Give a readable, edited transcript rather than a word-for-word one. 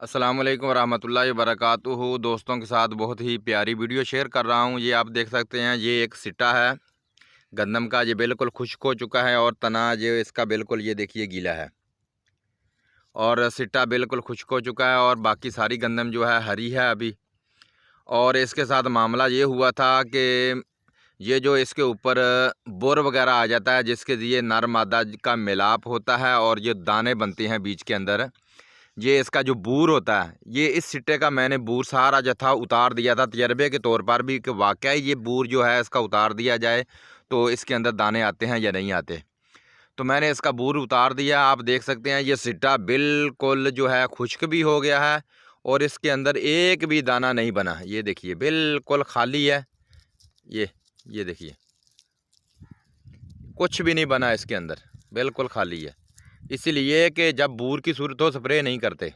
अस्सलाम वालेकुम रहमतुल्लाहि व बरकातुहू। दोस्तों के साथ बहुत ही प्यारी वीडियो शेयर कर रहा हूँ। ये आप देख सकते हैं, ये एक सिट्टा है गंदम का। ये बिल्कुल खुश्क हो चुका है और तना जो इसका बिल्कुल ये देखिए गीला है और सिट्टा बिल्कुल खुश्क हो चुका है और बाकी सारी गंदम जो है हरी है अभी। और इसके साथ मामला ये हुआ था कि ये जो इसके ऊपर बोर वगैरह आ जाता है, जिसके लिए नर मादा का मिलाप होता है और ये दाने बनते हैं बीज के अंदर। ये इसका जो बूर होता है, ये इस सिट्टे का मैंने बूर सारा जत्था उतार दिया था तजर्बे के तौर पर भी कि वाकई ये बूर जो है इसका उतार दिया जाए तो इसके अंदर दाने आते हैं या नहीं आते। तो मैंने इसका बूर उतार दिया। आप देख सकते हैं ये सिट्टा बिल्कुल जो है खुश्क भी हो गया है और इसके अंदर एक भी दाना नहीं बना। ये देखिए बिल्कुल खाली है। ये देखिए कुछ भी नहीं बना इसके अंदर, बिल्कुल खाली है। इसलिए कि जब बूर की सूरत हो स्प्रे नहीं करते।